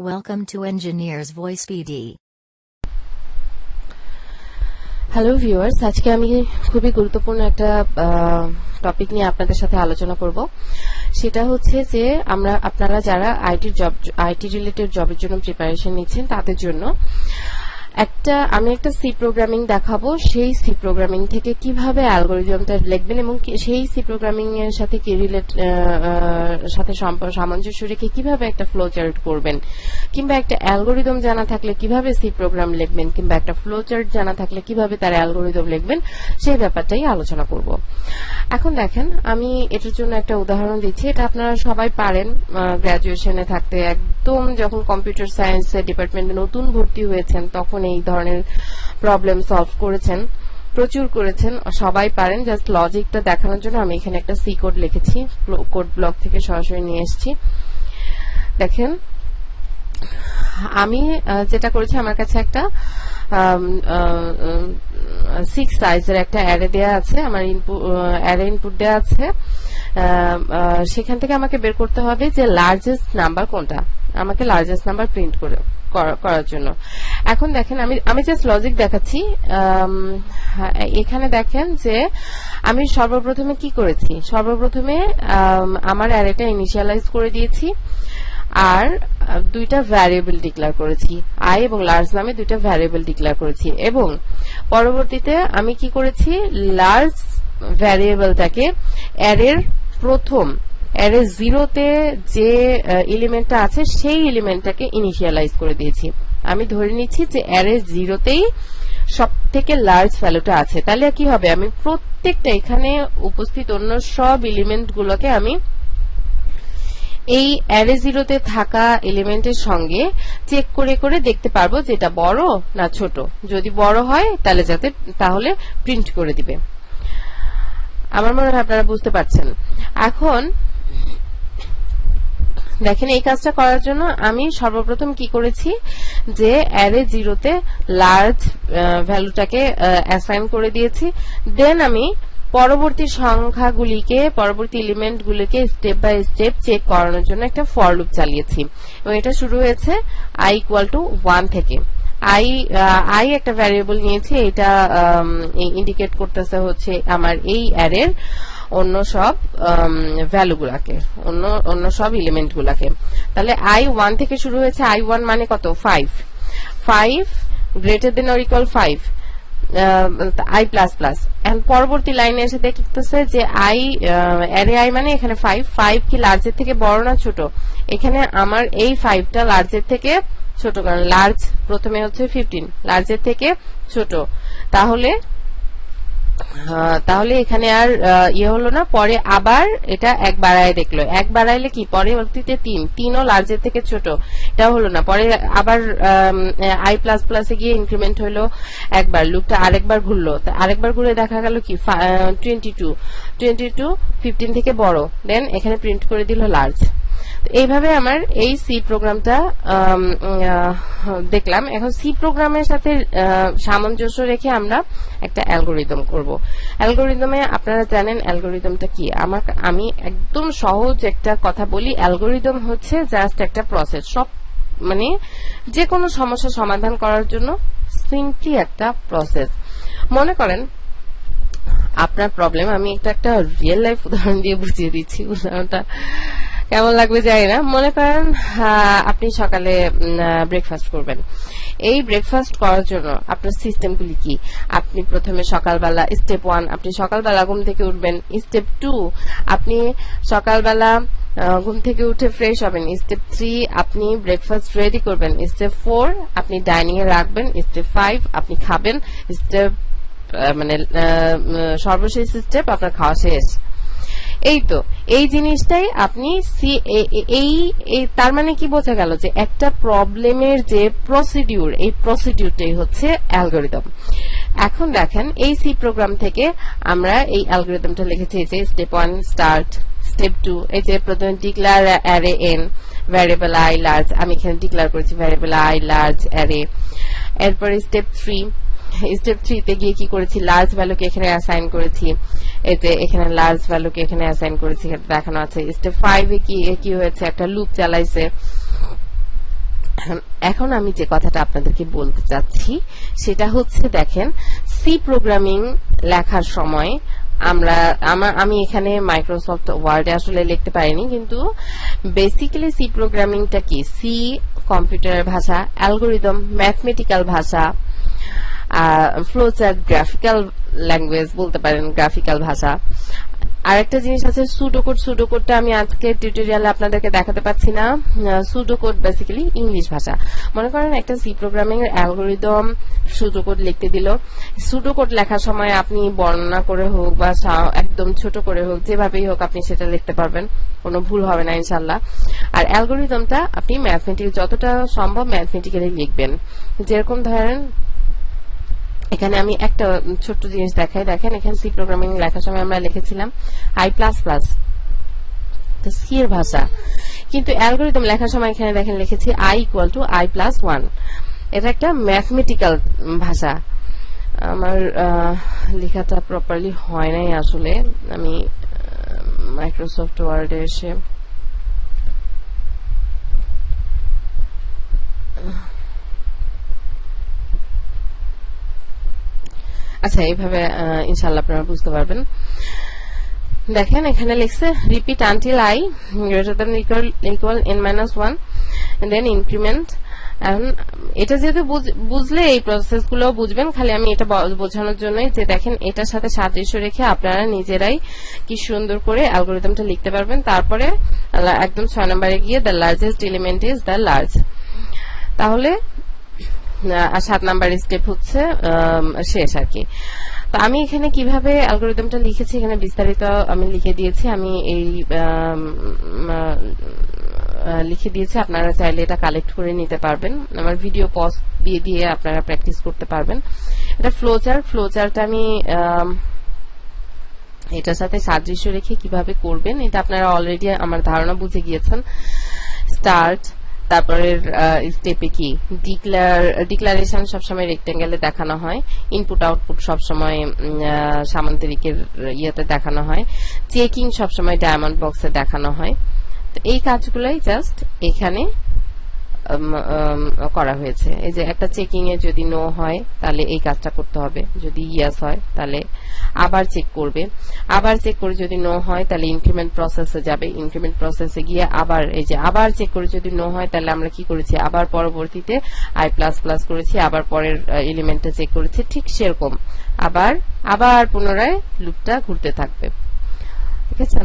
Welcome to Engineer's Voice PD. Hello viewers, আজকে আমি খুবই গুরুত্বপূর্ণ একটা টপিক নিয়ে আপনাদের সাথে আলোচনা করব। সেটা হচ্ছে যে আপনারা যারা আইটি রিলেটেড জবের জন্য প্রিপারেশন নিচ্ছেন তাদের জন্য আমি একটা সি প্রোগ্রামিং দেখাবো। সেই সি প্রোগ্রামিং থেকে কিভাবে অ্যালগরিদমটা লিখবেন এবং সেই সি প্রোগ্রামিং এর সাথে সামঞ্জস্য রেখে কিভাবে একটা ফ্লো চার্ট করবেন, কিংবা একটা অ্যালগরিদম জানা থাকলে কিভাবে সি প্রোগ্রাম লিখবেন, কিংবা একটা ফ্লো চার্ট জানা থাকলে কিভাবে তার অ্যালগরিদম লিখবেন, সেই ব্যাপারটাই আলোচনা করব। এখন দেখেন, আমি এটার জন্য একটা উদাহরণ দিচ্ছি। এটা আপনারা সবাই পারেন, গ্র্যাজুয়েশনে থাকতে একদম যখন কম্পিউটার সায়েন্স ডিপার্টমেন্টে নতুন ভর্তি হয়েছেন তখন এই ধরনের প্রবলেম সলভ করেছেন, প্রচুর করেছেন, সবাই পারেন। জাস্ট লজিকটা দেখানোর জন্য আমি এখানে একটা সি কোড লিখেছি, কোড ব্লক থেকে সরাসরি নিয়ে এসেছি। দেখেন, আমি যেটা করেছি, আমার কাছে একটা 6 সাইজের একটা অ্যারে দেয়া আছে, আমার অ্যারে ইনপুট দেয়া আছে। সেখান থেকে আমাকে বের করতে হবে যে লার্জেস্ট নাম্বার কোনটা, আমাকে লার্জেস্ট নাম্বার প্রিন্ট করার জন্য। এখন দেখেন, আমি জাস্ট লজিক দেখাচ্ছি। এখানে দেখেন যে আমি সর্বপ্রথমে কি করেছি, সর্বপ্রথমে আমার অ্যারেটা ইনিশিয়ালাইজ করে দিয়েছি আর দুইটা ভ্যারিয়েবল ডিক্লেয়ার করেছি, আই এবং লার্জ নামে দুইটা ভ্যারিয়েবল ডিক্লেয়ার করেছি। এবং পরবর্তীতে আমি কি করেছি, লার্জ ভ্যারিয়েবলটাকে অ্যারের প্রথম অ্যারে 0-তে যে এলিমেন্টটা আছে সেই এলিমেন্টটাকে ইনিশিয়ালাইজ করে দিয়েছি। আমি ধরে নিচ্ছি যে অ্যারে 0-তেই সব থেকে লার্জ ভ্যালুটা আছে। তাহলে কি হবে, আমি প্রত্যেকটা এখানে উপস্থিত অন্য সব এলিমেন্ট গুলোকে আমি এই অ্যারে 0-তে থাকা এলিমেন্টের সঙ্গে চেক করে করে দেখতে পারবো যে এটা বড় না ছোট। যদি বড় হয় তাহলে প্রিন্ট করে দিবে। আমার মনে হয় আপনারা বুঝতে পারছেন। এখন দেখেন, এই কাজটা করার জন্য আমি সর্বপ্রথম কি করেছি, যে অ্যারে 0-তে লার্জ ভ্যালুটাকে অ্যাসাইন করে দিয়েছি। দেন আমি পরবর্তী সংখ্যাগুলিকে, পরবর্তী এলিমেন্টগুলিকে স্টেপ বাই স্টেপ চেক করানোর জন্য একটা ফর লুপ চালিয়েছি। এবং এটা শুরু হয়েছে i = 1 থেকে। আই একটা ভ্যারিয়েবল নিয়েছি, এটা ইন্ডিকেট করতেছে হচ্ছে আমার এই অ্যারের অন্য সব ভ্যালুগুলাকে, অন্য সব এলিমেন্ট গুলাকে। তাহলে i1 থেকে শুরু হয়েছে। i1 মানে কত, 5 greater than or equal 5 i++। এখন পরবর্তী লাইনে এসে দেখতেছে যে অ্যারে i মানে এখানে 5 কি লার্জের থেকে বড় না ছোট? এখানে আমার এই 5টা লার্জের থেকে ছোট, কারণ লার্জ প্রথমে হচ্ছে 15, লার্জের থেকে ছোট। তাহলে এখানে আর হলো না। পরে আবার এটা এক বাড়ায় দেখলো, এক বাড়াইলে কি, পরবর্তীতে 3ও লার্জের থেকে ছোট, এটা হলো না। পরে আবার i++ গিয়ে ইনক্রিমেন্ট হলো একবার, লুপটা আরেকবার ঘুরলো, আরেকবার ঘুরে দেখা গেল কি 22 15 থেকে বড়। দেন এখানে প্রিন্ট করে দিল লার্জ। এইভাবে আমার এই সি প্রোগ্রামটা দেখলাম। এখন সি প্রোগ্রামের সাথে সামঞ্জস্য রেখে আমরা একটা অ্যালগরিদম করব। অ্যালগরিদমে আপনারা জানেন অ্যালগরিদমটা কি। আমি একদম সহজ একটা কথা বলি, অ্যালগরিদম হচ্ছে জাস্ট একটা প্রসেস, মানে যে কোনো সমস্যা সমাধান করার জন্য সিম্পলি একটা প্রসেস। মনে করেন আপনার প্রবলেম, আমি একটা রিয়েল লাইফ উদাহরণ দিয়ে বুঝিয়ে দিচ্ছি, উদাহরণটা কেমন লাগবে জানি না। মনে করেন আপনি সকালে ব্রেকফাস্ট করবেন। এই ব্রেকফাস্ট করার জন্য আপনার সিস্টেমগুলি কি? আপনি প্রথমে সকালবেলা, স্টেপ 1 আপনি সকালবেলা ঘুম থেকে উঠবেন। স্টেপ 2 আপনি সকালবেলা ঘুম থেকে উঠে ফ্রেশ হবেন। স্টেপ 3 আপনি ব্রেকফাস্ট রেডি করবেন। স্টেপ 4 আপনি ডাইনিং এ রাখবেন। স্টেপ 5 আপনি খাবেন। স্টেপ মানে সর্বশেষ স্টেপ আপনার খাওয়া শেষ। এই তো, এই জিনিসটাই আপনি তার মানে কি বোঝা গেল, যে একটা প্রবলেমের যে প্রসিডিউর, এই প্রসিডিউরটাই হচ্ছে অ্যালগরিদম। এখন দেখেন, এই সি প্রোগ্রাম থেকে আমরা এই অ্যালগরিদমটা লিখেছি, যে স্টেপ 1 স্টার্ট, স্টেপ 2 এই যে প্রথমে declare array n variable i large, আমি এখানে ডিক্লেয়ার করেছি ভ্যারিয়েবল i লার্জ অ্যারে। এরপরে স্টেপ 3 তে গিয়ে কি করেছি, লার্জ ভ্যালুকে এখানে অ্যাসাইন করেছি, এই যে এখানে লার্জ ভ্যালুকে এখানে অ্যাসাইন করেছি, দেখানো আছে। স্টেপ 5 এ কি হয়েছে, একটা লুপ চালাইছে। এখন আমি যে কথাটা আপনাদেরকে বলতে চাচ্ছি সেটা হচ্ছে, দেখেন, সি প্রোগ্রামিং লেখার সময় আমি এখানে মাইক্রোসফট ওয়ার্ডে আসলে লিখতে পারিনি, কিন্তু বেসিক্যালি সি প্রোগ্রামিংটা কি? সি কম্পিউটারের ভাষা, অ্যালগোরিদম ম্যাথমেটিক্যাল ভাষা, ফ্লোচার্ট গ্রাফিক্যাল ল্যাঙ্গুয়েজ বলতে পারেন, গ্রাফিক্যাল ভাষা। আরেকটা জিনিস আছে সুডোকোড। সুডোকোডটা আমি আজকে টিউটোরিয়ালে আপনাদেরকে দেখাতে পাচ্ছি না। সুডোকোড বেসিক্যালি ইংলিশ ভাষা। মনে করেন একটা সি প্রোগ্রামিং এর অ্যালগোরিদম সুডোকোড লিখতে দিল। সুডোকোড লেখার সময় আপনি বর্ণনা করে হোক বা একদম ছোট করে হোক, যেভাবেই হোক আপনি সেটা লিখতে পারবেন, কোনো ভুল হবে না ইনশাল্লাহ। আর অ্যালগোরিদমটা আপনি ম্যাথমেটিক্যাল যতটা সম্ভব ম্যাথমেটিক্যালি লিখবেন। যেরকম ধরেন এখানে আমি একটা ছোট্ট জিনিস দেখাই। দেখেন এখানে সি প্রোগ্রামিং লেখার সময় আমরা লিখেছিলাম I++, তো সি এর ভাষা, কিন্তু অ্যালগোরিদম লেখার সময় এখানে দেখেন লিখেছি I=I+1। এটা একটা ম্যাথমেটিক্যাল ভাষা। আমার লেখাটা প্রপারলি হয় নাই আসলে। আমি মাইক্রোসফট ওয়ার্ডে এসে আচ্ছা, এইভাবে ইনশাআল্লাহ আপনারা বুঝতে পারবেন। দেখেন এখানে লিখছে repeat until I greater than equal n-1 then increment. এটা যেহেতু বুঝলে এই প্রসেস গুলো বুঝবেন, খালি আমি এটা বোঝানোর জন্যই যে দেখেন এটার সাথে সাদৃশ্য রেখে আপনারা নিজেরাই কি সুন্দর করে অ্যালগোরিদমটা লিখতে পারবেন। তারপরে একদম 6 নম্বরে গিয়ে the largest element is the large. তাহলে 7 নাম্বার স্টেপ হচ্ছে শেষ আর কি। তো আমি এখানে কিভাবে অ্যালগোরিদমটা লিখেছি এখানে বিস্তারিত আমি লিখে দিয়েছি। আমি এই লিখে দিয়েছি, আপনারা চাইলে এটা কালেক্ট করে নিতে পারবেন। আমার ভিডিও পজ দিয়ে দিয়ে আপনারা প্র্যাকটিস করতে পারবেন। এটা ফ্লোচার্ট আমি এটার সাথে সাদৃশ্য রেখে কিভাবে করবেন এটা আপনারা অলরেডি আমার ধারণা বুঝে গিয়েছেন। স্টার্ট, তারপরে স্টেপে কি ডিক্লারেশন সবসময় রেক্টেঙ্গেলে দেখানো হয়, ইনপুট আউটপুট সবসময় সামান্তরিকের ইয়েতে দেখানো হয়, চেকিং সবসময় ডায়মন্ড বক্সে দেখানো হয়। তো এই কাজগুলাই জাস্ট এখানে করা হয়েছে। এই যে একটা চেকিং এ যদি নো হয় তাহলে এই কাজটা করতে হবে, যদি ইয়েস হয় তাহলে আবার চেক করবে, আবার চেক করে যদি নো হয় তাহলে ইনক্রিমেন্ট প্রসেসে যাবে, ইনক্রিমেন্ট প্রসেসে গিয়ে আবার এই যে আবার চেক করে যদি নো হয় তাহলে আমরা কি করেছি, আবার পরবর্তীতে I++ করেছি, আবার পরের এলিমেন্টটা চেক করেছি। ঠিক সেরকম আবার পুনরায় লুপটা ঘুরতে থাকবে। ঠিক আছে?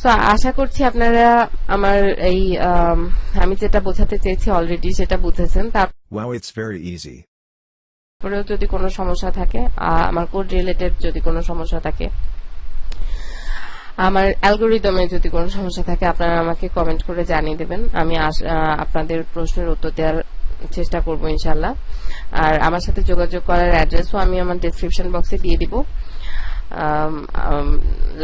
সো আশা করছি আপনারা আমার এই আমি যেটা বোঝাতে চেয়েছি অলরেডি সেটা বুঝেছেন। Wow, it's very easy. তারপরেও যদি কোনো সমস্যা থাকে, আমার কোড রিলেটেড যদি কোনো সমস্যা থাকে, আমার অ্যালগোরিদমে যদি কোনো সমস্যা থাকে, আপনারা আমাকে কমেন্ট করে জানিয়ে দেবেন। আমি আপনাদের প্রশ্নের উত্তর দেওয়ার চেষ্টা করব ইনশাআল্লাহ। আর আমার সাথে যোগাযোগ করার অ্যাড্রেসও আমি আমার ডেসক্রিপশন বক্সে দিয়ে দিব।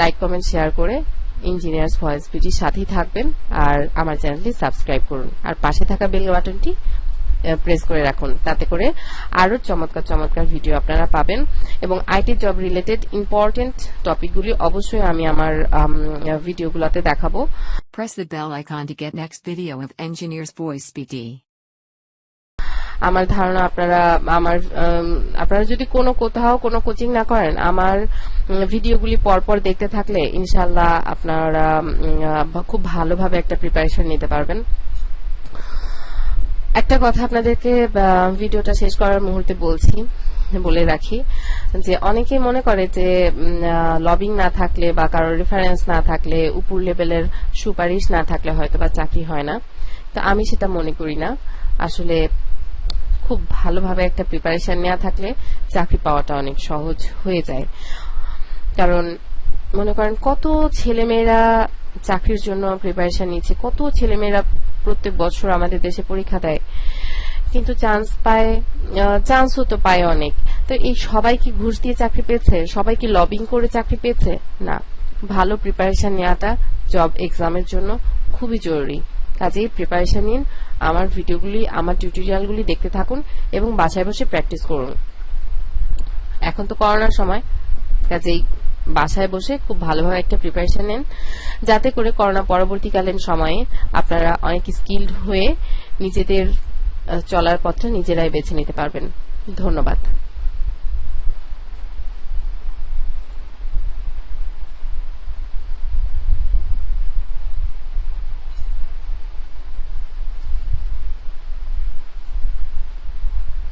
লাইক কমেন্ট শেয়ার করে ইঞ্জিনিয়ার্স ভয়েস পিটির সাথেই থাকবেন আর আমার চ্যানেলটি সাবস্ক্রাইব করুন আর পাশে থাকা বেল বাটনটি প্রেস করে রাখুন, তাতে করে আরো চমৎকার ভিডিও আপনারা পাবেন। এবং আইটি জব রিলেটেড ইম্পর্টেন্ট টপিকগুলি অবশ্যই আমি আমার ভিডিওগুলোতে দেখাবো। Press the bell icon to get next video of Engineers Voice PT. আমার ধারণা আপনারা যদি কোথাও কোনো কোচিং না করেন, আমার ভিডিওগুলি পরপর দেখতে থাকলে ইনশাআল্লাহ আপনারা খুব ভালোভাবে একটা প্রিপারেশন নিতে পারবেন। একটা কথা আপনাদেরকে ভিডিওটা শেষ করার মুহূর্তে বলে রাখি যে অনেকেই মনে করে যে লবিং না থাকলে বা কারোর রেফারেন্স না থাকলে, উপর লেভেলের সুপারিশ না থাকলে হয়তো বা চাকরি হয় না। তো আমি সেটা মনে করি না। আসলে খুব ভালোভাবে একটা প্রিপারেশন নেওয়া থাকলে চাকরি পাওয়াটা অনেক সহজ হয়ে যায়। কারণ মনে করেন কত ছেলেমেয়েরা চাকরির জন্য প্রিপারেশন নিচ্ছে, কত ছেলেমেয়েরা প্রত্যেক বছর আমাদের দেশে পরীক্ষা দেয়, কিন্তু চান্সও তো পায় অনেক। তো এই সবাই কি ঘুষ দিয়ে চাকরি পেয়েছে? সবাই কি লবিং করে চাকরি পেয়েছে? না। ভালো প্রিপারেশন নেওয়াটা জব এক্সামের জন্য খুবই জরুরি। কাজেই প্রিপারেশন নিন, আমার ভিডিওগুলি, আমার টিউটোরিয়ালগুলি দেখতে থাকুন এবং বাসায় বসে প্র্যাকটিস করুন। এখন তো করোনার সময়, কাজেই বাসায় বসে খুব ভালোভাবে একটা প্রিপারেশন নেন, যাতে করে করোনা পরবর্তীকালীন সময়ে আপনারা অনেক স্কিলড হয়ে নিজেদের চলার পথটা নিজেরাই বেছে নিতে পারবেন। ধন্যবাদ।